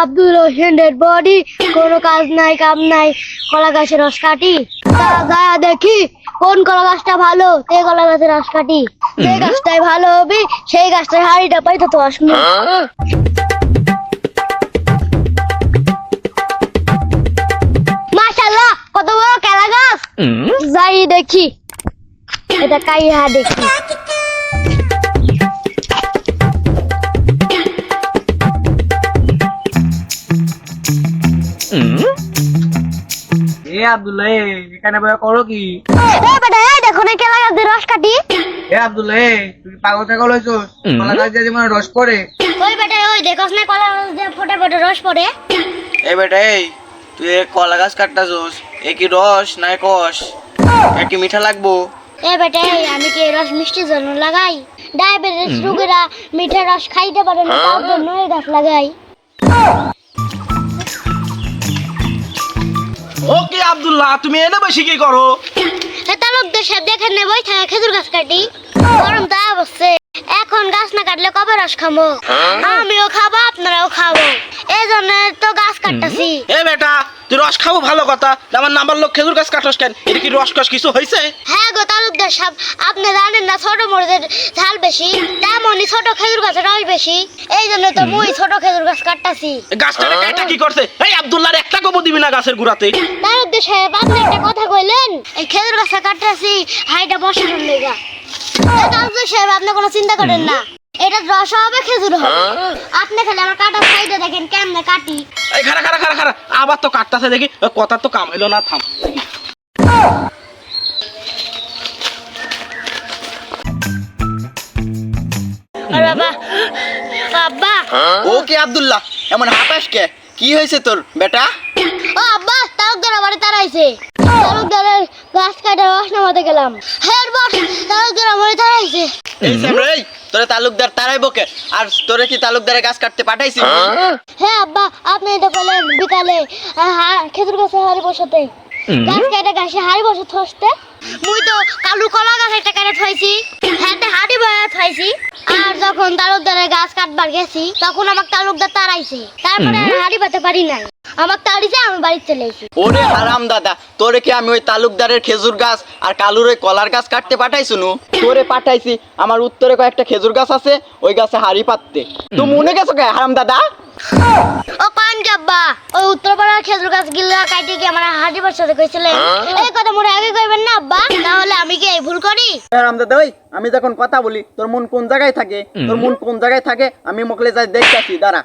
Abdul Hossain dead body, কোনো কাজ নাই কাম নাই, কলা গাছের রস কাটি। যা দেখি কোন কলা গাছটা ভালো, সেই কলা গাছের রস কাটি। যে গাছটাই ভালো হবে সেই গাছটার হাড়িটা পাইতো তো আসবো। মাশাআল্লাহ, কত বড় কেলা গাছ! যাই দেখি, এটা কাইয়া দেখি। আব্দুল্লাহ, এখানে বসে করো কি? বেটা দেখো না কেলা গাছের রস কাটি। আব্দুল্লাহ, তুই পাগল টাগল হয়েছিস? কলা গাছ দিয়ে যেমন রস পড়ে। ওই বেটা ওই দেখোস না কলা গাছ দিয়ে ফোটে ফোটে রস পড়ে। বেটা তুই কলা গাছ কাটতাছস, কি রস নাই কষ? কি মিঠা লাগবো? বেটা আমি কি এই রস মিষ্টির জন্য লাগাই? ডায়াবেটিস রোগীরা মিঠা রস খাইতে পারে না, তার জন্য এই গাছ লাগাই। ওকে আব্দুল্লাহ, তুমি এনে বসে কি করো? তালুকদার সাহেব দেখেন না বই থাকে খেজুর গাছ কাটি। গরম তা অবশ্যে, এখন গাছ না কাটলে কবে রস খাবো? আমিও খাবো, আপনারাও খাবো, এই জন্য তো গাছ কাটতেছি। বেটা, তুই রস খাবো ভালো কথা, আমার নাম্বার লোক খেজুর গাছ কাটস কেন? এটা কি রস কস কিছু হয়েছে? হ্যাঁ গো তালুকদার সাহেব, আপনি জানেন না ছোট মরিচের ঝাল বেশি, তেমনই ছোট খেজুর গাছের রস বেশি, এই জন্য তো মুই ছোট খেজুর গাছ কাটতাছি। গাছটা এটা কি করছে? এই আব্দুল্লাহর একটা কবো দিবি না গাছের গুড়াতে? তালুকদার সাহেব, আপনি একটা কথা কইলেন, এই খেজুর গাছটা কাটতাছি হাইটা বসানোর লেগা। তালুকদার সাহেব, আপনি কোনো চিন্তা করেন না, এটা রস হবে খেজুর হবে। আপনি খালি আমার কাটার সাইডে দেখেন কেমনে কাটি। এই খারা খারা খারা খারা, আবার তো কাটতাছে দেখি, কথা তো কাম হইলো না, থাম। আর বাবা, আব্বা, ওকে আব্দুল্লাহ, এমন হাঁপাস কে? কি হয়েছে তোর বেটা? ও আব্বা, তালুকদার আমারে তাড়াইছে। তালুকদারের গাছ কাটার রস নামাতে গেলাম, হ্যাঁ বস, তালুকদার আমারে তাড়াইছে। এই সামনে এই, তোরে তালুকদার তারাইবো কে? আর তোরে কি তালুকদারের গাছ কাটতে পাঠাইছি? হ্যাঁ আব্বা, আপনি এটা বললেন বিকালে খেজুর গাছে হাড়ি বসাতে, গাছ কেটে গাছে হাড়ি বসে থসতে। মুই তো কালু কলা গাছ একটা কেটে থইছি, হ্যাঁ হাড়ি বয়া থইছি। আর যখন তালুকদারের গাছ কাটবার গেছি, তখন আমার তালুকদার তাড়াইছে, তারপরে আর হাড়ি বাতে পারি নাই, আমার তাড়িছে, আমি বাড়িতে চলে এসেছি। ওরে হারাম দাদা, তোরে কি আমি ওই তালুকদারের খেজুর গাছ আর কালুর ওই কলার গাছ কাটতে পাঠাইছি? নু তোরে পাঠাইছি আমার উত্তরে কয়েকটা খেজুর গাছ আছে, ওই গাছে হাড়ি পাততে। তুই মনে গেছো কে হারাম দাদা? ও পান আব্বা, ওই উত্তরপাড়ার খেজুর গাছ গিলা কাটে কি আমার হাড়ি বসাতে কইছিলেন? এই কথা মোরে আগে কইবেন না আব্বা, তাহলে আমি কি এই ভুল করি? হারাম দাদা, ওই আমি যখন কথা বলি তোর মন কোন জায়গায় থাকে? তোর মন কোন জায়গায় থাকে আমি মোকলে যাই দেখতাছি, দাঁড়া।